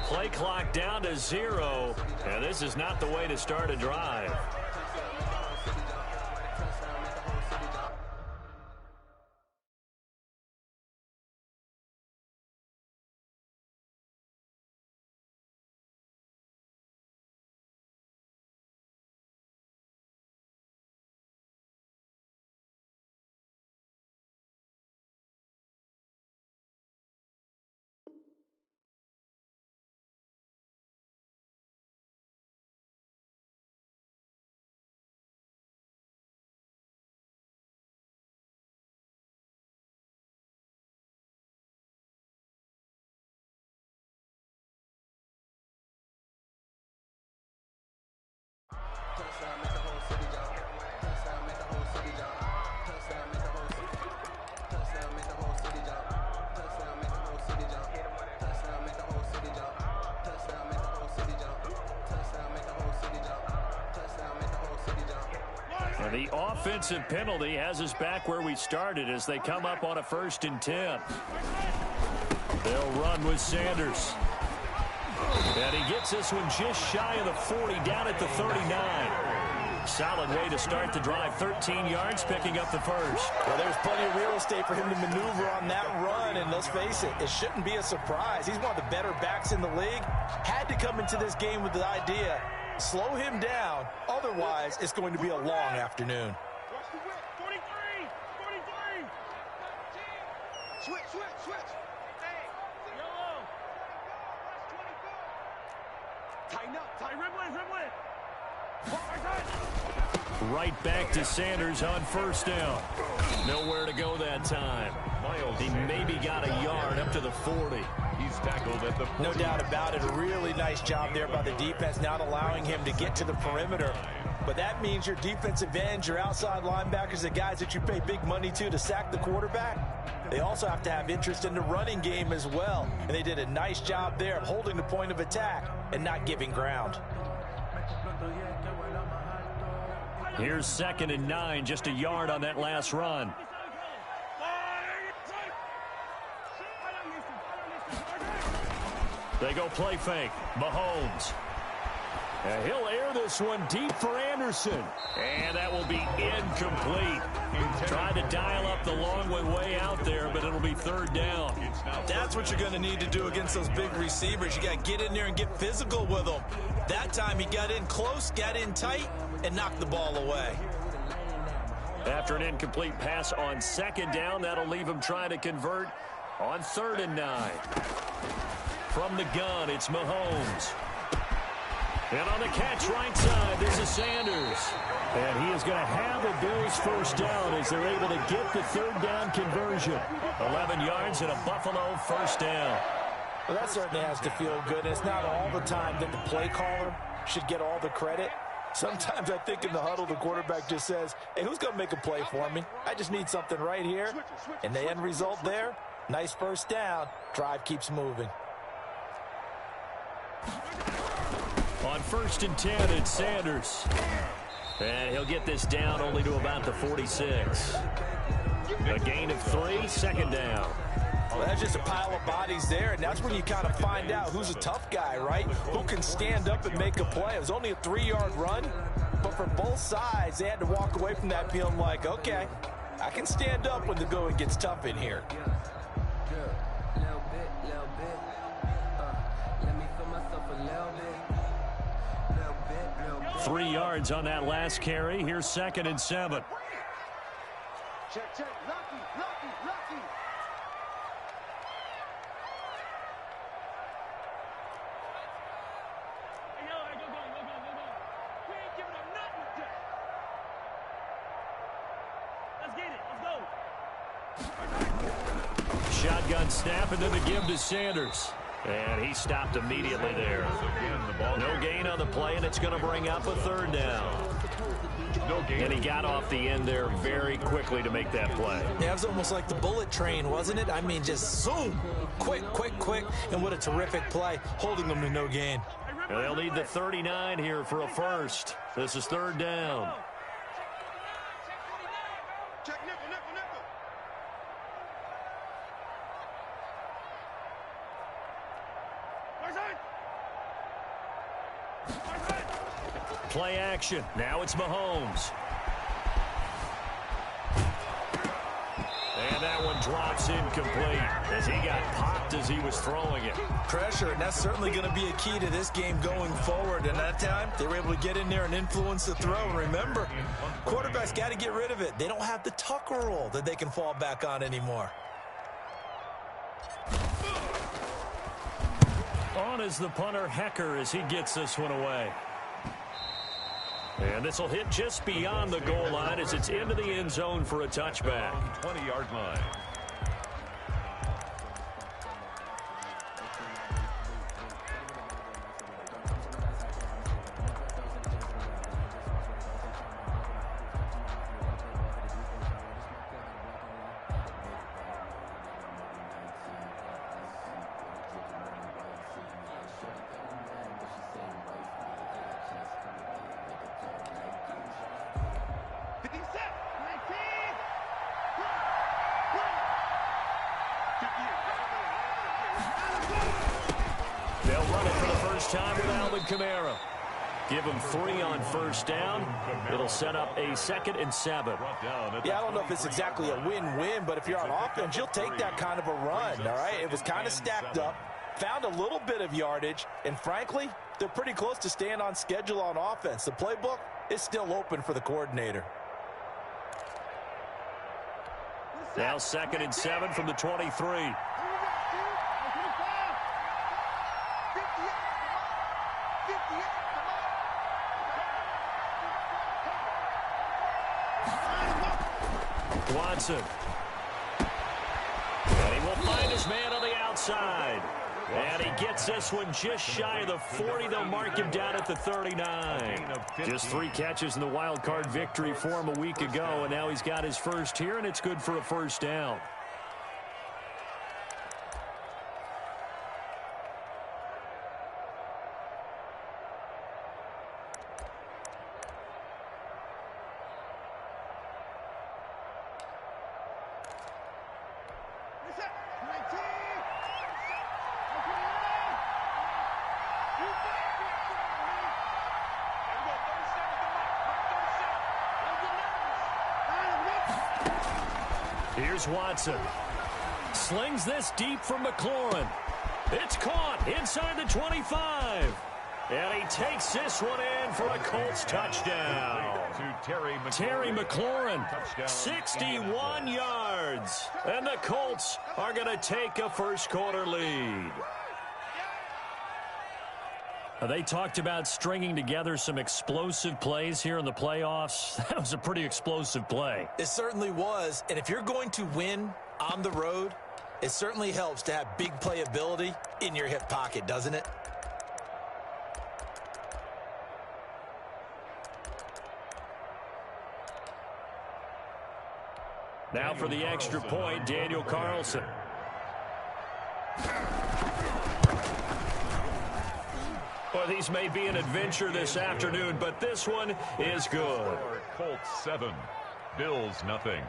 Play clock down to 0, and this is not the way to start a drive. And the offensive penalty has us back where we started as they come up on a 1st and 10. They'll run with Sanders. And he gets this one just shy of the 40, down at the 39. Solid way to start the drive. 13 yards, picking up the first. Well, there's plenty of real estate for him to maneuver on that run, and let's face it, it shouldn't be a surprise. He's one of the better backs in the league. Had to come into this game with the idea, slow him down, otherwise it's going to be a long afternoon. 43. Switch. Hey, yellow. Tighten up. Dribble it. Right back to Sanders on 1st down. Nowhere to go that time. He maybe got a yard up to the 40. He's tackled at the 40. No doubt about it. A really nice job there by the defense, not allowing him to get to the perimeter. But that means your defensive ends, your outside linebackers, the guys that you pay big money to sack the quarterback, they also have to have interest in the running game as well. And they did a nice job there of holding the point of attack and not giving ground. Here's 2nd and 9, just a yard on that last run. They go play fake. Mahomes. And he'll air this one deep for Anderson. And that will be incomplete. Tried to dial up the long way out there, but it'll be 3rd down. That's what you're going to need to do against those big receivers. You got to get in there and get physical with them. That time he got in close, got in tight, and knocked the ball away. After an incomplete pass on 2nd down, that'll leave him trying to convert on 3rd and 9. From the gun, it's Mahomes. And on the catch right side, this is Sanders. And he is going to have the Bills 1st down as they're able to get the 3rd down conversion. 11 yards and a Buffalo 1st down. Well, that certainly has to feel good. It's not all the time that the play caller should get all the credit. Sometimes I think in the huddle, the quarterback just says, hey, who's going to make a play for me? I just need something right here. And the end result there, nice 1st down. Drive keeps moving. On 1st and 10, it's Sanders. And he'll get this down only to about the 46. A gain of 3, 2nd down. Well, that's just a pile of bodies there, and that's when you kind of find out who's a tough guy, right? Who can stand up and make a play. It was only a 3-yard run, but for both sides, they had to walk away from that feeling like, okay, I can stand up when the going gets tough in here. 3 yards on that last carry. Here's 2nd and 7. Check. Lucky. Go. We ain't giving up nothing today. Let's get it. Let's go. Shotgun snap and then the give to Sanders. And he stopped immediately there. No gain on the play, and it's going to bring up a 3rd down. And he got off the end there very quickly to make that play. Yeah, it was almost like the bullet train, wasn't it? I mean, just zoom, quick, and what a terrific play, holding them to no gain. And they'll need the 39 here for a first. This is 3rd down. Check nickel. Where's that? Play action. Now it's Mahomes. And that one drops incomplete as he got popped as he was throwing it. Pressure, and that's certainly going to be a key to this game going forward. And that time, they were able to get in there and influence the throw. And remember, quarterbacks got to get rid of it. They don't have the Tucker rule that they can fall back on anymore. On is the punter, Hecker, as he gets this one away. And this will hit just beyond the goal line as it's into the end zone for a touchback. 20-yard line. They'll run it for the first time with Alvin Kamara. Give him 3 on first down. It'll set up a 2nd and 7. Yeah, I don't know if it's exactly a win-win, but if you're on offense, you'll take that kind of a run, all right? It was kind of stacked up, found a little bit of yardage, and frankly, they're pretty close to staying on schedule on offense. The playbook is still open for the coordinator. Now 2nd and 7 from the 23. Watson. And he will find his man on the outside. And he gets this one just shy of the 40. They'll mark him down at the 39. Just 3 catches in the wild card victory for him a week ago, and now he's got his first here, and it's good for a first down. Here's Watson. Slings this deep from McLaurin. It's caught inside the 25. And he takes this one in for a Colts touchdown. Terry McLaurin, 61 yards. And the Colts are going to take a first-quarter lead. They talked about stringing together some explosive plays here in the playoffs. That was a pretty explosive play. It certainly was, and if you're going to win on the road, it certainly helps to have big playability in your hip pocket, doesn't it? Now for the extra point, Daniel Carlson. Well, these may be an adventure this afternoon, but this one is good. Colts 7, Bills nothing.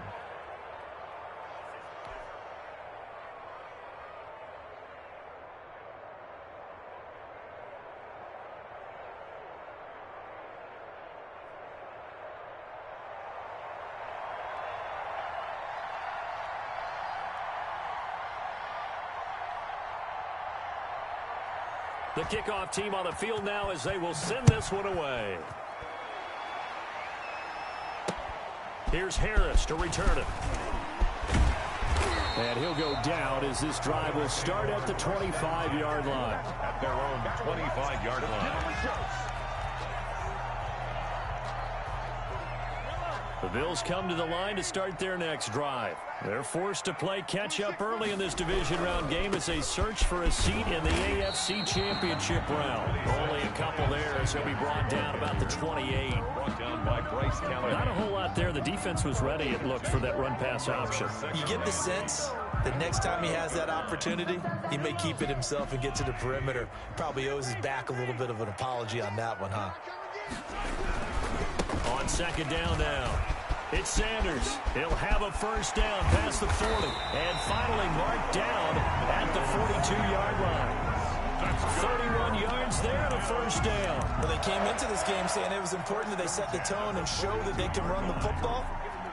The kickoff team on the field now as they will send this one away. Here's Harris to return it. And he'll go down as this drive will start at the 25-yard line. At their own 25-yard line. The Bills come to the line to start their next drive. They're forced to play catch-up early in this division round game as they search for a seat in the AFC Championship round. Only a couple there as he'll be brought down about the 28. Brought down by Bryce Keller. Not a whole lot there. The defense was ready, it looked, for that run-pass option. You get the sense that next time he has that opportunity, he may keep it himself and get to the perimeter. Probably owes his back a little bit of an apology on that one, huh? On second down now. It's Sanders. He'll have a first down past the 40. And finally marked down at the 42-yard line. 31 yards there and a first down. Well, they came into this game saying it was important that they set the tone and show that they can run the football.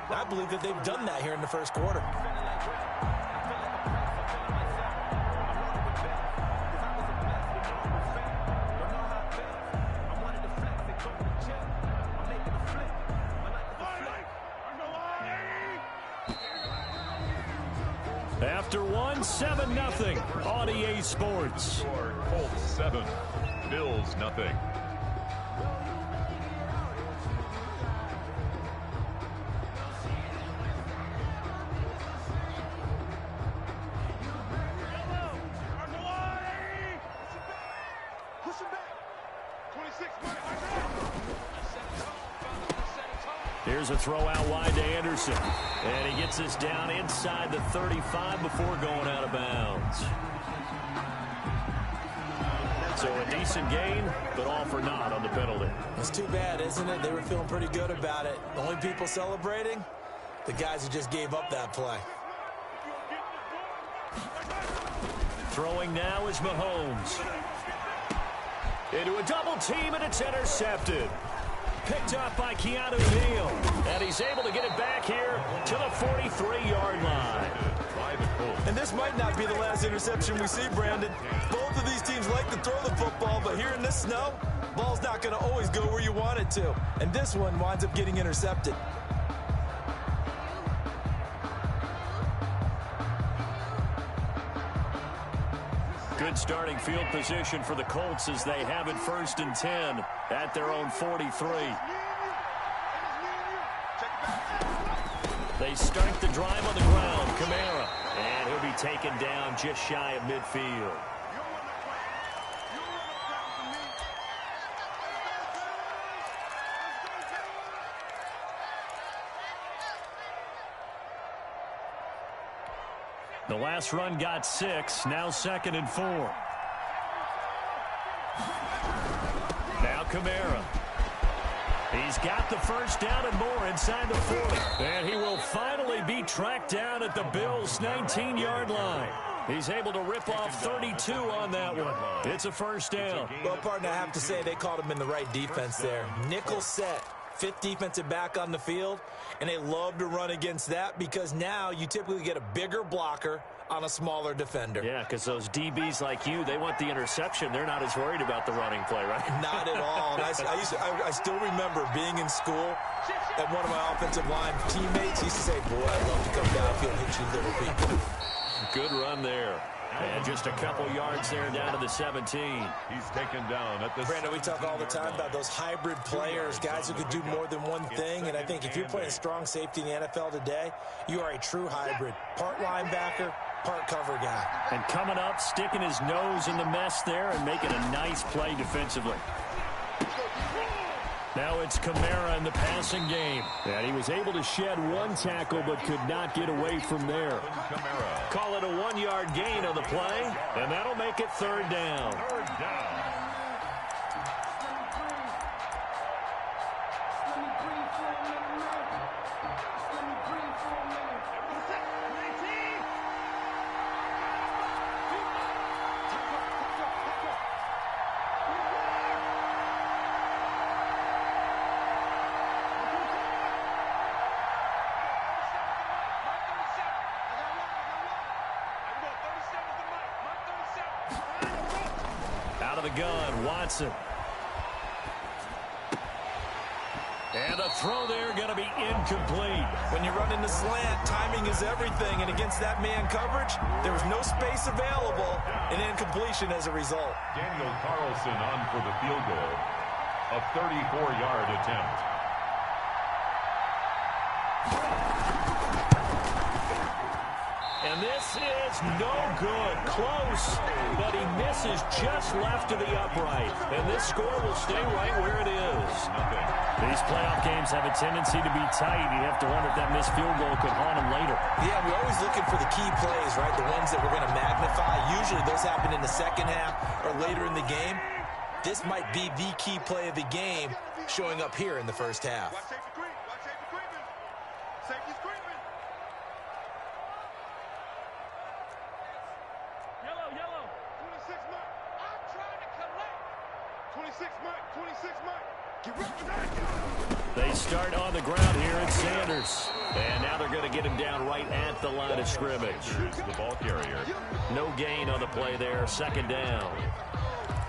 I believe that they've done that here in the first quarter. After one, 7-0 on EA Sports. Colts 7, Bills nothing. Here's a throw out wide to Anderson. And he gets this down inside the 35 before going out of bounds. So a decent gain, but all for naught on the penalty. It's too bad, isn't it? They were feeling pretty good about it. The only people celebrating, the guys who just gave up that play. Throwing now is Mahomes. Into a double team, and it's intercepted. Picked up by Keanu Neal. And he's able to get it back here to the 43-yard line. And this might not be the last interception we see, Brandon. Both of these teams like to throw the football, but here in this snow, ball's not going to always go where you want it to. And this one winds up getting intercepted. Good starting field position for the Colts as they have it 1st and 10 at their own 43. They start the drive on the ground. Kamara. And he'll be taken down just shy of midfield. The last run got 6. Now 2nd and 4. Now Kamara. He's got the first down and more inside the 40. And he will finally be tracked down at the Bills' 19-yard line. He's able to rip off 32 on that one. It's a first down. Well, partner, I have to say they called him in the right defense there. Nickel set. 5th defensive back on the field, and they love to run against that because now you typically get a bigger blocker on a smaller defender. Yeah, because those DBs like you, they want the interception. They're not as worried about the running play, right? Not at all. And I still remember being in school, and one of my offensive line teammates used to say, boy, I'd love to come downfield and hit you little people. Good run there. And just a couple yards there down to the 17. He's taken down at the... Brandon, we talk all the time about those hybrid players, guys who can do more than one thing. And I think if you're playing strong safety in the NFL today, you are a true hybrid. Part linebacker, part cover guy. And coming up, sticking his nose in the mess there and making a nice play defensively. Now it's Kamara in the passing game. And he was able to shed one tackle but could not get away from there. Call it a 1-yard gain on the play, and that'll make it 3rd down. Out of the gun, Watson. And a throw there going to be incomplete. When you run in the slant, timing is everything. And against that man coverage, there was no space available, and incompletion as a result. Daniel Carlson on for the field goal. A 34-yard attempt. And this is no good. Close, but he misses just left of the upright. And this score will stay right where it is. These playoff games have a tendency to be tight. You have to wonder if that missed field goal could haunt him later. Yeah, we're always looking for the key plays, right? The ones that we're going to magnify. Usually those happen in the second half or later in the game. This might be the key play of the game showing up here in the first half. They start on the ground here at Sanders. And now they're going to get him down right at the line of scrimmage. The ball carrier. No gain on the play there. Second down.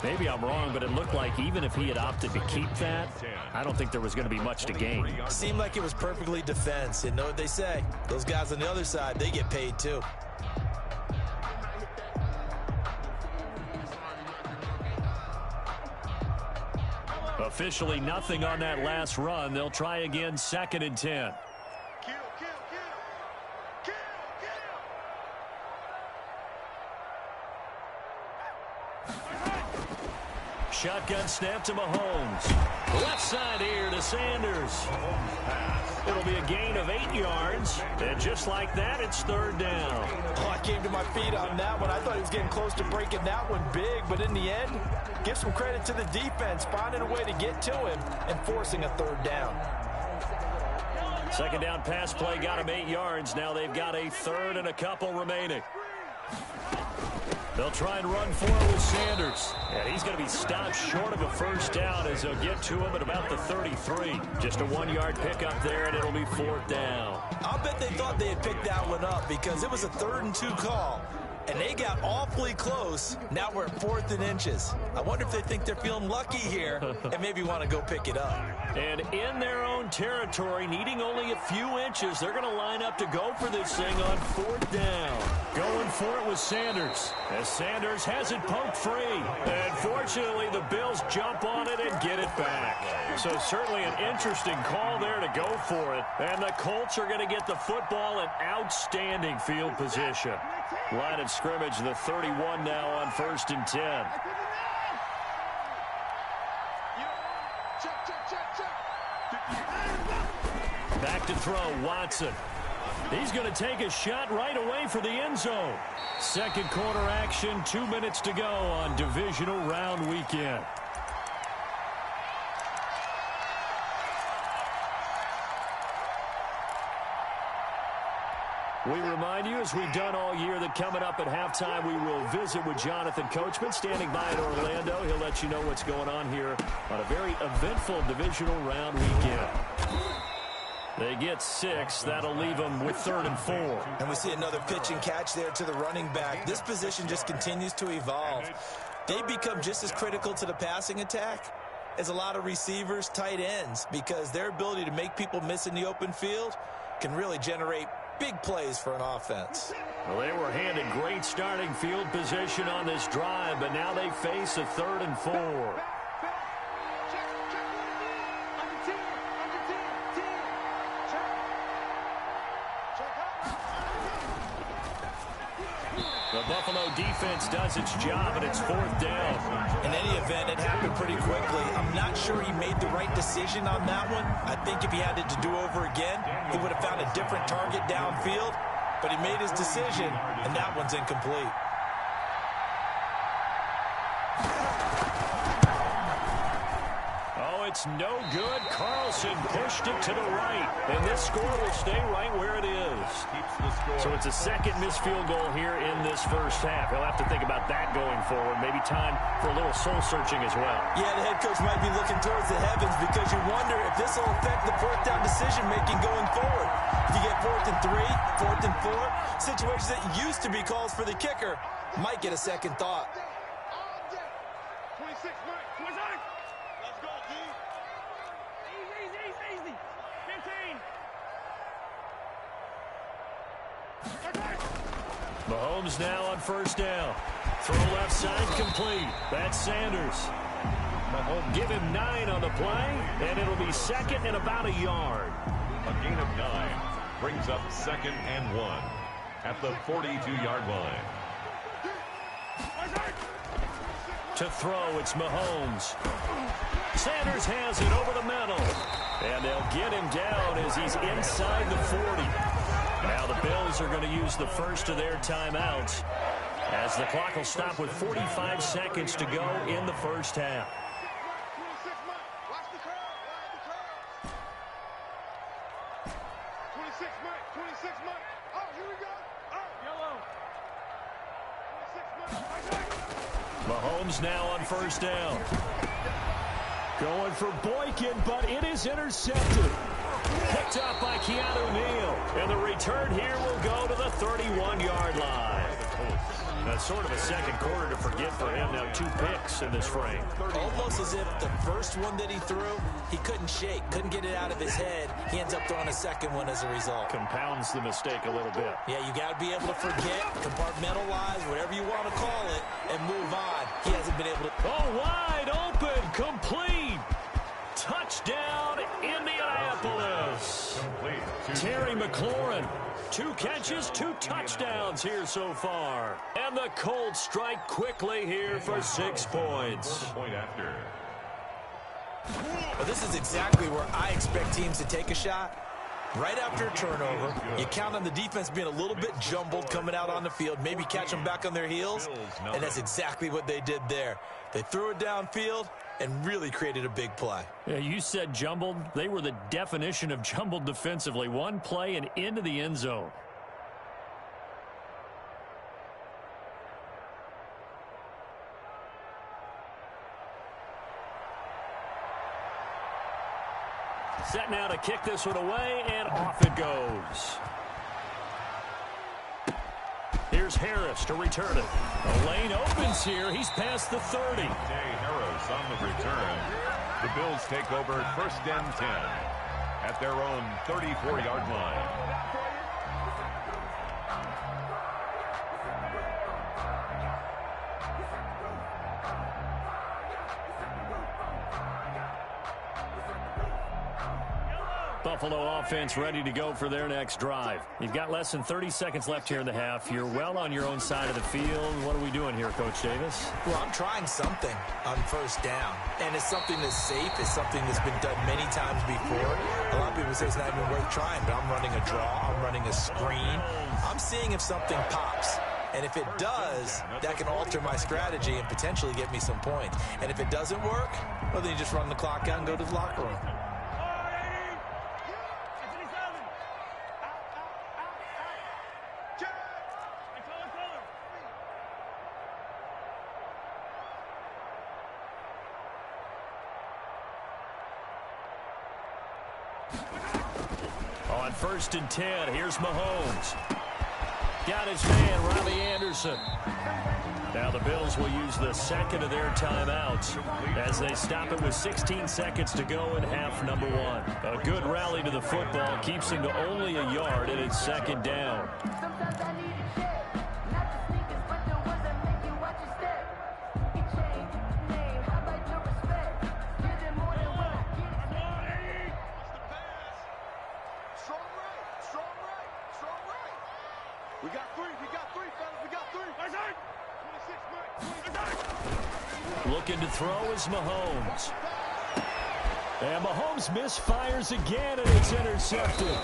Maybe I'm wrong, but it looked like even if he had opted to keep that, I don't think there was going to be much to gain. Seemed like it was perfectly defense. And know what they say? Those guys on the other side, they get paid too. Officially nothing on that last run. They'll try again, 2nd and 10. Shotgun snap to Mahomes. Left side here to Sanders. It'll be a gain of 8 yards. And just like that, it's 3rd down. Oh, I came to my feet on that one. I thought he was getting close to breaking that one big. But in the end, give some credit to the defense, finding a way to get to him and forcing a 3rd down. 2nd down pass play got him 8 yards. Now they've got a 3rd and a couple remaining. They'll try and run for it with Sanders. And he's going to be stopped short of a 1st down as they'll get to him at about the 33. Just a 1-yard pickup there, and it'll be 4th down. I'll bet they thought they had picked that one up because it was a 3rd and 2 call. And they got awfully close. Now we're at 4th and inches. I wonder if they think they're feeling lucky here and maybe want to go pick it up. And in their own territory, needing only a few inches, they're going to line up to go for this thing on 4th down. Going for it with Sanders, as Sanders has it poked free. And fortunately, the Bills jump on it and get it back. So certainly an interesting call there to go for it. And the Colts are going to get the football in outstanding field position. Line of scrimmage, the 31 now on 1st and 10. Back to throw, Watson. He's going to take a shot right away for the end zone. 2nd quarter action, 2 minutes to go on divisional round weekend. We remind you, as we've done all year, that coming up at halftime, we will visit with Jonathan Coachman, standing by in Orlando. He'll let you know what's going on here on a very eventful divisional round weekend. They get 6. That'll leave them with 3rd and 4. And we see another pitch and catch there to the running back. This position just continues to evolve. They become just as critical to the passing attack as a lot of receivers, tight ends, because their ability to make people miss in the open field can really generate big plays for an offense. Well, they were handed great starting field position on this drive, but now they face a 3rd and 4. The Buffalo defense does its job, and it's 4th down. In any event, it happened pretty quickly. I'm not sure he made the right decision on that one. I think if he had it to do over again, he would have found a different target downfield. But he made his decision, and that one's incomplete. Oh, it's no good. Carlson pushed it to the right, and this score will stay right where it is. So it's a 2nd missed field goal here in this 1st half. He'll have to think about that going forward. Maybe time for a little soul-searching as well. Yeah, the head coach might be looking towards the heavens because you wonder if this will affect the 4th down decision-making going forward. If you get 4th and 3, 4th and 4, situations that used to be calls for the kicker might get a second thought. 26, Mike. 26. Let's go, D. Easy. 15. Mahomes now on 1st down. Throw left side complete. That's Sanders. Mahomes give him 9 on the play, and it'll be 2nd and about a yard. A gain of 9 brings up 2nd and 1 at the 42-yard line. To throw, it's Mahomes. Sanders has it over the middle. And they'll get him down as he's inside the 40. Now the Bills are going to use the first of their timeouts, as the clock will stop with 45 seconds to go in the 1st half. 26, Mike. Watch the curve. 26, Mike. 26, Mike. Oh, here we go. Oh, yellow. 26, Mike. Mahomes now on 1st down. Going for Boykin, but it is intercepted. Picked up by Keanu Neal. And the return here will go to the 31-yard line. That's sort of a second quarter to forget for him. Now 2 picks in this frame. Almost as if the first one that he threw, he couldn't shake, couldn't get it out of his head. He ends up throwing a second one as a result. Compounds the mistake a little bit. Yeah, you got to be able to forget, compartmentalize, whatever you want to call it, and move on. He hasn't been able to. Oh, wide open, complete. Touchdown, Indianapolis. Terry McLaurin, 2 catches, 2 touchdowns here so far. And the Colts strike quickly here for 6 points. Point after. Well, this is exactly where I expect teams to take a shot. Right after a turnover, you count on the defense being a little bit jumbled coming out on the field, maybe catch them back on their heels, and that's exactly what they did there. They threw it downfield and really created a big play. Yeah, you said jumbled. They were the definition of jumbled defensively. One play and into the end zone. Set now to kick this one away, and off it goes. Here's Harris to return it. The lane opens here. He's past the 30. Harris on the return. The Bills take over 1st and 10 at their own 34-yard line. Buffalo offense ready to go for their next drive. You've got less than 30 seconds left here in the half. You're well on your own side of the field. What are we doing here, Coach Davis? Well, I'm trying something on 1st down. And it's something that's safe. It's something that's been done many times before. A lot of people say it's not even worth trying, but I'm running a draw. I'm running a screen. I'm seeing if something pops. And if it does, that can alter my strategy and potentially get me some points. And if it doesn't work, well, then you just run the clock out and go to the locker room. On 1st and 10, here's Mahomes. Got his man, Robbie Anderson. Now the Bills will use the second of their timeouts as they stop it with 16 seconds to go in half number 1. A good rally to the football keeps him to only a yard, and it's 2nd down. We got three, fellas. We got three. 26, Mike. Looking to throw is Mahomes. And Mahomes misfires again, and it's intercepted.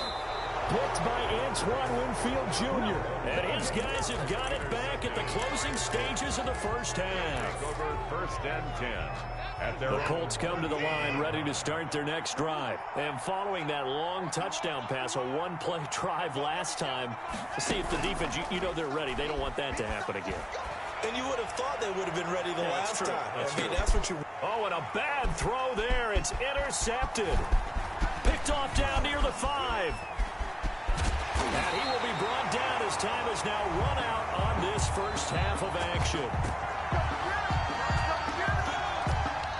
Picked by Antoine Winfield Jr. And his guys have got it back at the closing stages of the first half. Over 1st and 10. The Colts come to the line ready to start their next drive. And following that long touchdown pass, a one-play drive last time, to see if the defense, you know they're ready. They don't want that to happen again. And you would have thought they would have been ready the last time. That's what you. Oh, and a bad throw there. It's intercepted. Picked off down near the 5. And he will be brought down as time is now run out on this first half of action.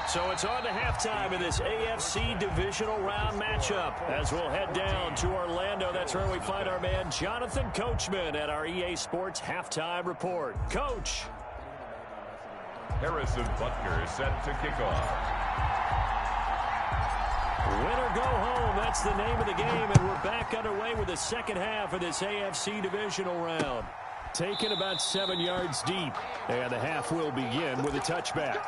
So it's on to halftime in this AFC divisional round matchup as we'll head down to Orlando. That's where we find our man Jonathan Coachman at our EA Sports Halftime Report. Coach. Harrison Butker is set to kick off. Win or go home, that's the name of the game, and we're back underway with the second half of this AFC divisional round. Taken about 7 yards deep, and the half will begin with a touchback.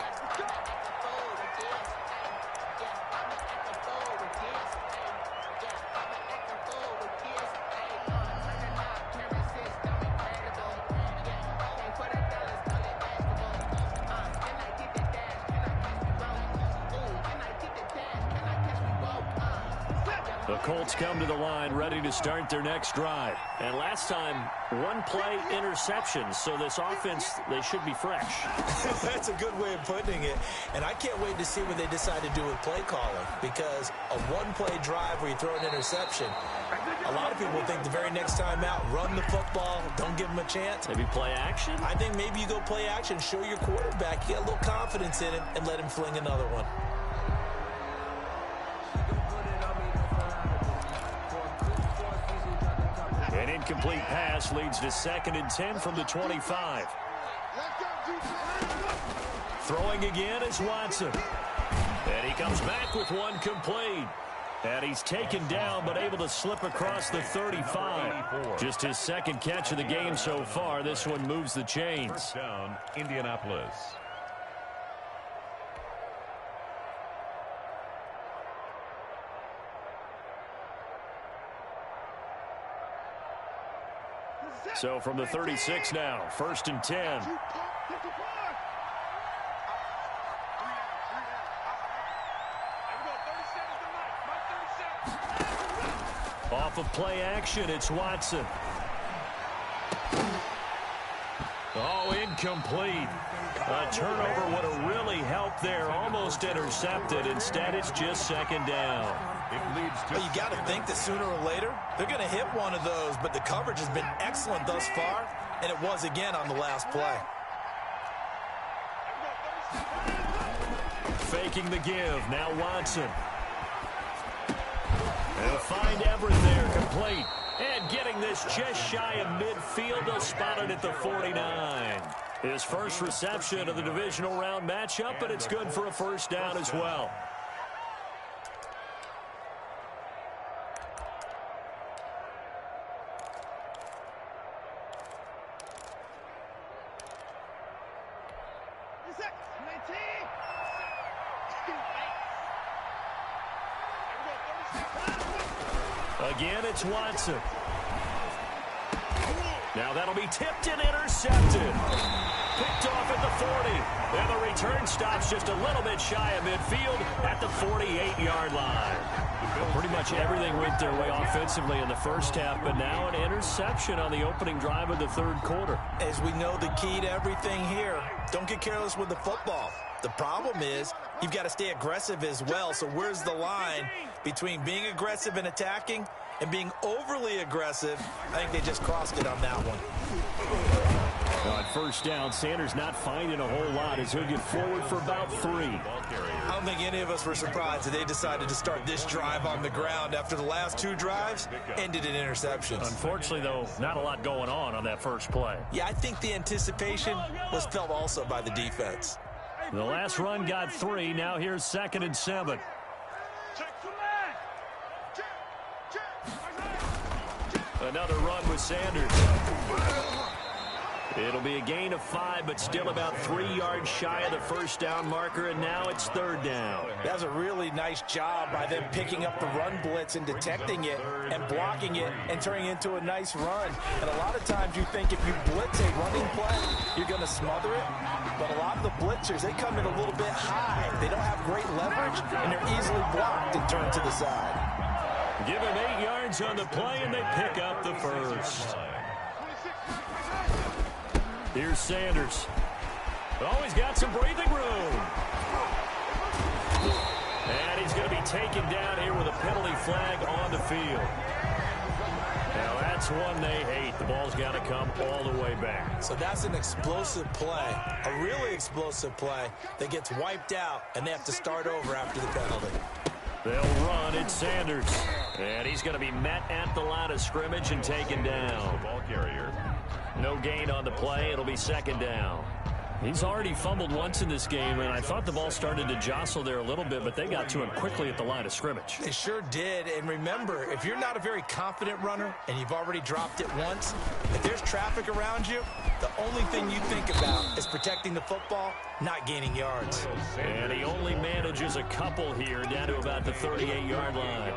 The Colts come to the line ready to start their next drive. And last time, one play interception. So this offense, they should be fresh. That's a good way of putting it. And I can't wait to see what they decide to do with play calling. Because a one-play drive where you throw an interception, a lot of people think the very next time out, run the football, don't give them a chance. Maybe play action? I think maybe you go play action, show your quarterback, you get a little confidence in him, and let him fling another one. An incomplete pass leads to 2nd and 10 from the 25. Throwing again is Watson. And he comes back with one complete. And he's taken down but able to slip across the 35. Just his 2nd catch of the game so far. This one moves the chains. First down, Indianapolis. So from the 36 now, 1st and 10. Off of play action, it's Watson. Oh, incomplete. A turnover would have really helped there. Almost intercepted. Instead, it's just 2nd down. It leads to... Well, you got to think that sooner or later, they're going to hit one of those, but the coverage has been excellent thus far, and it was again on the last play. Faking the give. Now Watson. They'll find Everett there, complete. And getting this just shy of midfield, they'll spot it at the 49. His first reception of the divisional round matchup, and it's good for a 1st down as well. Again, it's Watson. Now that'll be tipped and intercepted. Picked off at the 40. And the return stops just a little bit shy of midfield at the 48-yard line. Pretty much everything went their way offensively in the first half, but now an interception on the opening drive of the 3rd quarter. As we know, the key to everything here, don't get careless with the football. The problem is you've got to stay aggressive as well. So where's the line between being aggressive and attacking and being overly aggressive? I think they just crossed it on that one. On 1st down, Sanders not finding a whole lot as he'll get forward for about 3. I don't think any of us were surprised that they decided to start this drive on the ground after the last 2 drives ended in interceptions. Unfortunately, though, not a lot going on that first play. Yeah, I think the anticipation was felt also by the defense. The last run got 3. Now here's 2nd and 7. Another run with Sanders. It'll be a gain of 5, but still about 3 yards shy of the 1st down marker, and now it's 3rd down. That was a really nice job by them picking up the run blitz and detecting it and blocking it and turning it into a nice run. And a lot of times you think if you blitz a running play, you're going to smother it. But a lot of the blitzers, they come in a little bit high. They don't have great leverage, and they're easily blocked and turned to the side. Give him 8 yards on the play, and they pick up the 1st. Here's Sanders. Oh, he's got some breathing room. And he's going to be taken down here with a penalty flag on the field. Now, that's one they hate. The ball's got to come all the way back. So that's an explosive play, a really explosive play that gets wiped out, and they have to start over after the penalty. They'll run. It's Sanders. And he's going to be met at the line of scrimmage and taken down. Ball carrier. No gain on the play. It'll be 2nd down. He's already fumbled once in this game, and I thought the ball started to jostle there a little bit, but they got to him quickly at the line of scrimmage. They sure did. And remember, if you're not a very confident runner and you've already dropped it once, if there's traffic around you, the only thing you think about is protecting the football, not gaining yards. And he only manages a couple here down to about the 38-yard line.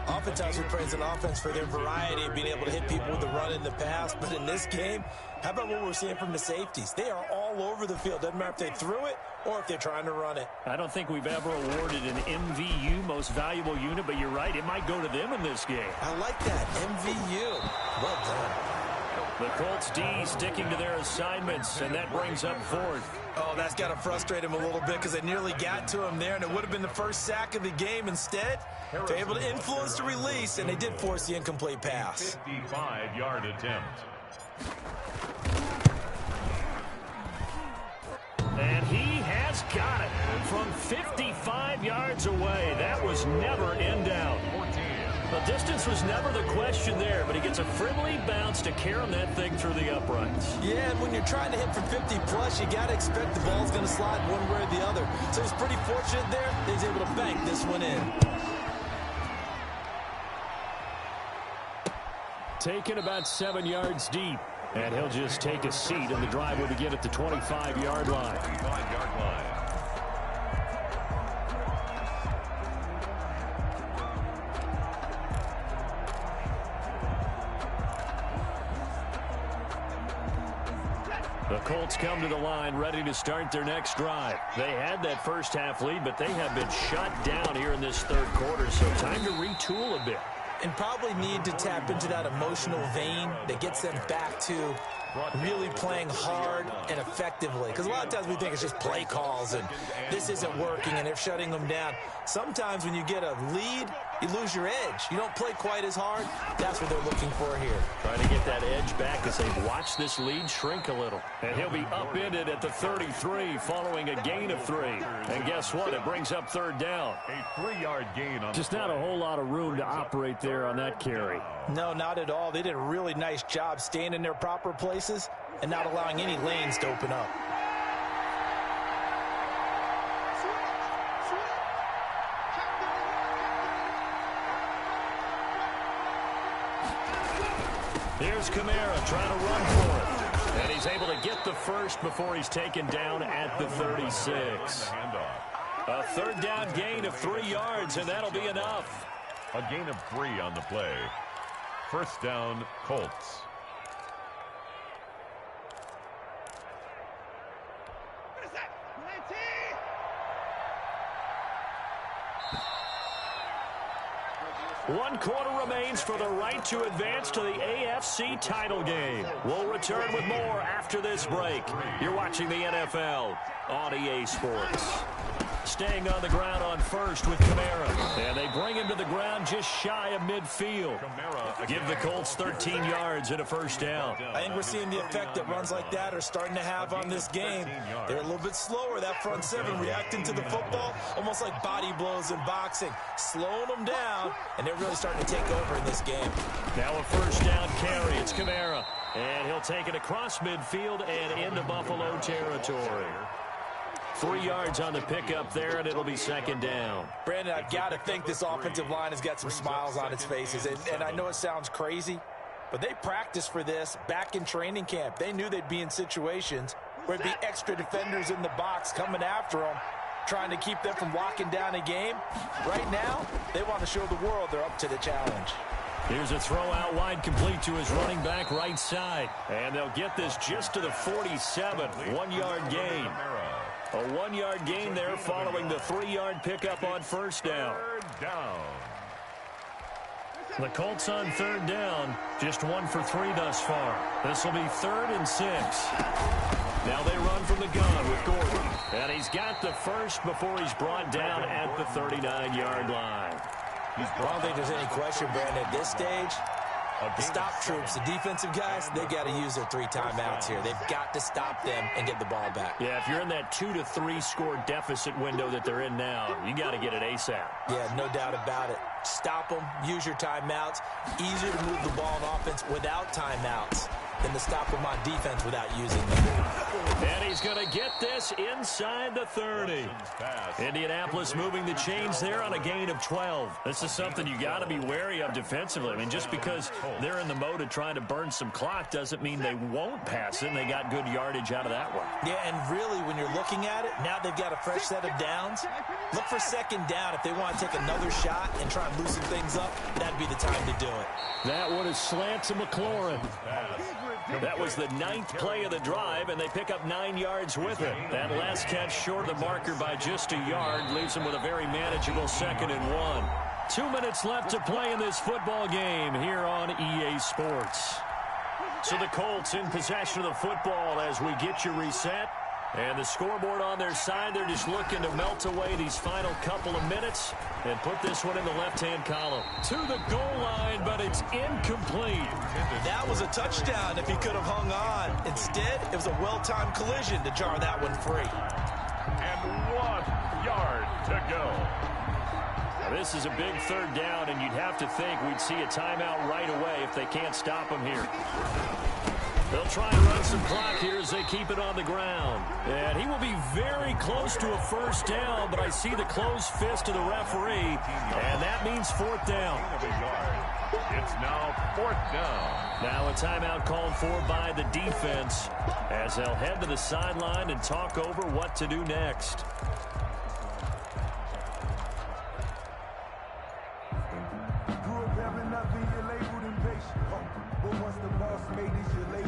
Oftentimes we praise an offense for their variety of being able to hit people with the run and the pass, but in this game, how about what we're seeing from the safeties? They are all over the field. Doesn't matter if they threw it or if they're trying to run it. I don't think we've ever awarded an MVU, most valuable unit, but you're right, it might go to them in this game. I like that, MVU. Well done. The Colts D sticking to their assignments, and that brings up fourth. Oh, that's got to frustrate him a little bit because they nearly got to him there, and it would have been the first sack of the game. Instead, they're able to influence the release, and they did force the incomplete pass. 55-yard attempt. And he has got it from 55 yards away. That was never in doubt. The distance was never the question there, but he gets a friendly bounce to carry that thing through the uprights. Yeah, and when you're trying to hit from 50-plus, you got to expect the ball's going to slide one way or the other. So he's pretty fortunate there that he's able to bank this one in. Taken about 7 yards deep. And he'll just take a seat, and the drive will begin at the 25-yard line. 25-yard line. The Colts come to the line ready to start their next drive. They had that first half lead, but they have been shut down here in this third quarter, so time to retool a bit. And probably need to tap into that emotional vein that gets them back to really playing hard and effectively. Because a lot of times we think it's just play calls and this isn't working and they're shutting them down. Sometimes when you get a lead, you lose your edge. You don't play quite as hard. That's what they're looking for here. Trying to get that edge back as they've watched this lead shrink a little. And he'll be upended at the 33 following a gain of 3. And guess what? It brings up third down. A 3-yard gain on just not a whole lot of room to operate there on that carry. No, not at all. They did a really nice job staying in their proper places and not allowing any lanes to open up. Here's Kamara trying to run for it. And he's able to get the first before he's taken down at the 36. A third down gain of 3 yards, and that'll be enough. A gain of 3 on the play. First down, Colts. One quarter remains for the right to advance to the AFC title game. We'll return with more after this break. You're watching the NFL on EA Sports. Staying on the ground on first with Kamara. And they bring him to the ground just shy of midfield. Give the Colts 13 yards and a first down. I think we're seeing the effect that runs like that are starting to have on this game. They're a little bit slower, that front seven, reacting to the football, almost like body blows in boxing, slowing them down, and they're really starting to take over in this game. Now a first down carry. It's Kamara. And he'll take it across midfield and into Buffalo territory. 3 yards on the pickup there, and it'll be second down. Brandon, I've got to think this offensive line has got some smiles on its faces. And I know it sounds crazy, but they practiced for this back in training camp. They knew they'd be in situations where there'd be extra defenders in the box coming after them, trying to keep them from locking down a game. Right now, they want to show the world they're up to the challenge. Here's a throw out wide, complete to his running back right side. And they'll get this just to the 47. 1 yard gain. A 1 yard gain there following the 3 yard pickup on first down. The Colts on third down, just 1 for 3 thus far. This will be 3rd and 6. Now they run from the gun with Gordon. And he's got the first before he's brought down at the 39-yard line. I don't think there's any question, Brandon, at this stage. The stop troops, the defensive guys, they got to use their 3 timeouts here. They've got to stop them and get the ball back. Yeah, if you're in that 2 to 3 score deficit window that they're in now, you got to get it ASAP. Yeah, no doubt about it. Stop them, use your timeouts. Easier to move the ball on offense without timeouts than to stop them on defense without using them. And he's going to get this inside the 30. Indianapolis moving the chains there on a gain of 12. This is something you got to be wary of defensively. I mean, just because they're in the mode of trying to burn some clock doesn't mean they won't pass it, and they got good yardage out of that one. Yeah, and really, when you're looking at it, now they've got a fresh set of downs. Look for second down if they want to take another shot and try and loosen things up. That'd be the time to do it. That one is slant to McLaurin. That was the 9th play of the drive, and they pick up 9 yards with it. That last catch short of the marker by just a yard leaves them with a very manageable 2nd and 1. 2 minutes left to play in this football game here on EA Sports. So the Colts in possession of the football as we get you reset. And the scoreboard on their side, they're just looking to melt away these final couple of minutes and put this one in the left-hand column. To the goal line, but it's incomplete. That was a touchdown if he could have hung on. Instead, it was a well-timed collision to jar that one free. And 1 yard to go. Now, this is a big 3rd down, and you'd have to think we'd see a timeout right away if they can't stop him here. They'll try and run some clock here as they keep it on the ground. And he will be very close to a 1st down, but I see the closed fist of the referee, and that means 4th down. It's now 4th down. Now a timeout called for by the defense as they'll head to the sideline and talk over what to do next.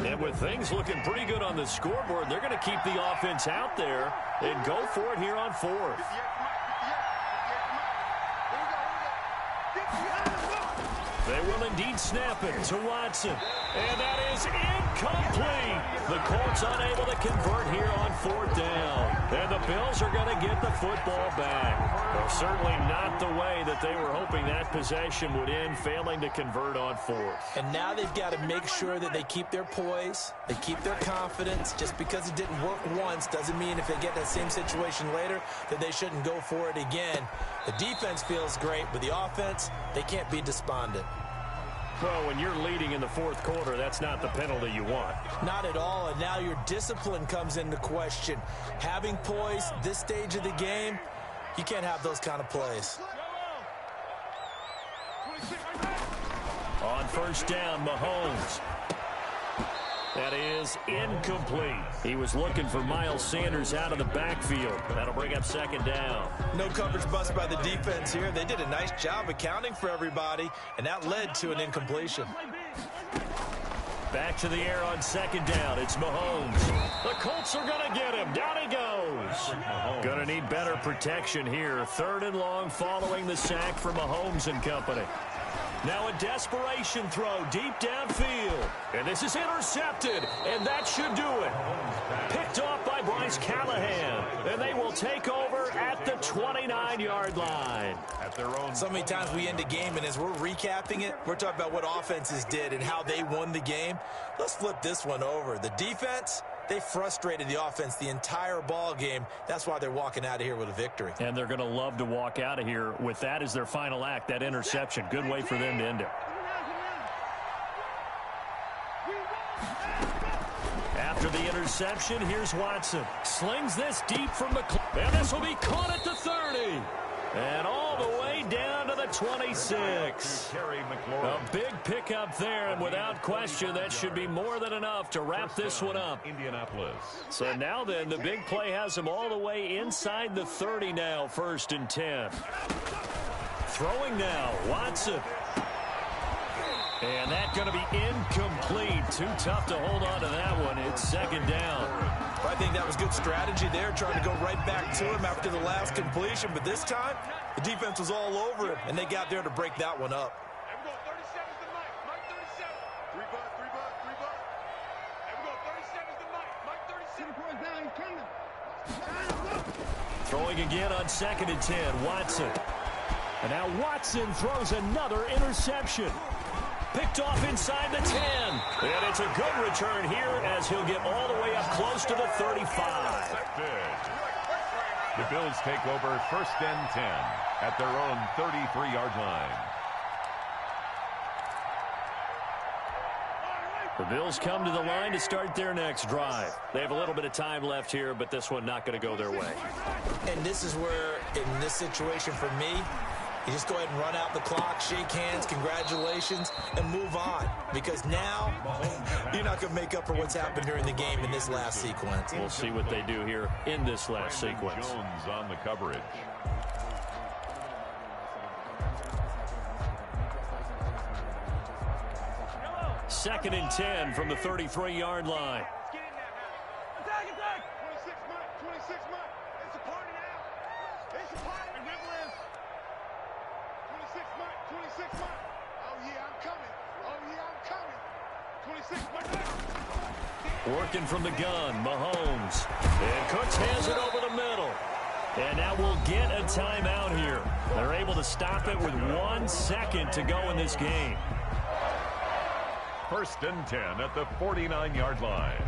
And with things looking pretty good on the scoreboard, they're going to keep the offense out there and go for it here on 4th. They will indeed snap it to Watson. And that is incomplete. The Colts unable to convert here on 4th down. And the Bills are going to get the football back. Well, certainly not the way that they were hoping that possession would end, failing to convert on 4th. And now they've got to make sure that they keep their poise, they keep their confidence. Just because it didn't work once doesn't mean if they get that same situation later that they shouldn't go for it again. The defense feels great, but the offense, they can't be despondent. Well, when you're leading in the 4th quarter, that's not the penalty you want. Not at all, and now your discipline comes into question. Having poise this stage of the game, you can't have those kind of plays. On 1st down, Mahomes. That is incomplete. He was looking for Miles Sanders out of the backfield. That'll bring up 2nd down. No coverage bust by the defense here. They did a nice job accounting for everybody, and that led to an incompletion. Back to the air on 2nd down. It's Mahomes. The Colts are going to get him. Down he goes. Going to need better protection here. 3rd and long following the sack for Mahomes and company. Now a desperation throw deep downfield. And this is intercepted. And that should do it. Picked off by Bryce Callahan. And they will take over at the 29-yard line. At their own. So many times we end a game, and as we're recapping it, we're talking about what offenses did and how they won the game. Let's flip this one over. The defense, they frustrated the offense the entire ball game. That's why they're walking out of here with a victory. And they're going to love to walk out of here with that as their final act, that interception. Good way for them to end it. After the interception, here's Watson. Slings this deep from the... And this will be caught at the 30. And all the way down to the 26. A big pickup there, and without question, that should be more than enough to wrap this one up. Indianapolis. So now then, the big play has them all the way inside the 30 now, 1st and 10. Throwing now, Watson. And that's going to be incomplete. Too tough to hold on to that one. It's 2nd down. I think that was good strategy there, trying to go right back to him after the last completion. But this time, the defense was all over him, and they got there to break that one up. Throwing again on 2nd and 10, Watson. And now Watson throws another interception. Picked off inside the 10. And it's a good return here as he'll get all the way up close to the 35. The Bills take over 1st and 10 at their own 33-yard line. The Bills come to the line to start their next drive. They have a little bit of time left here, but this one not going to go their way. And this is where, in this situation for me, you just go ahead and run out the clock, shake hands, congratulations, and move on. Because now, you're not going to make up for what's happened during the game in this last sequence. We'll see what they do here in this last sequence. Jones on the coverage. Second and 10 from the 33-yard line. Attack, attack! 26 months. It's a party now. It's a party. 26 months. Oh, yeah, I'm coming. 26 months. Working from the gun, Mahomes. And Cooks has it over the middle. And now we'll get a timeout here. They're able to stop it with 1 second to go in this game. First and 10 at the 49-yard line.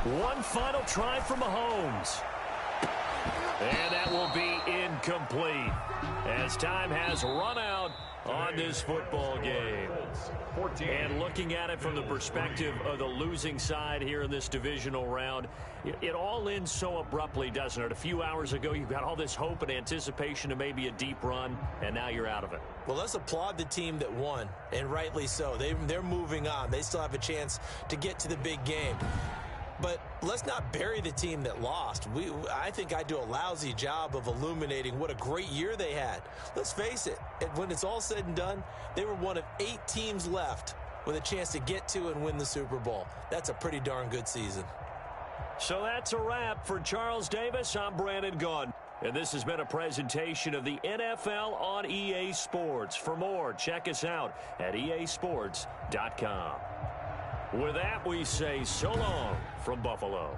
One final try for Mahomes. And that will be incomplete as time has run out on this football game. And looking at it from the perspective of the losing side here in this divisional round, it all ends so abruptly, doesn't it? A few hours ago, you got all this hope and anticipation of maybe a deep run, and now you're out of it. Well, let's applaud the team that won, and rightly so. They're moving on. They still have a chance to get to the big game. But let's not bury the team that lost. I think I do a lousy job of illuminating what a great year they had. Let's face it, when it's all said and done, they were one of 8 teams left with a chance to get to and win the Super Bowl. That's a pretty darn good season. So that's a wrap for Charles Davis. I'm Brandon Gaudin. And this has been a presentation of the NFL on EA Sports. For more, check us out at easports.com. With that, we say so long from Buffalo.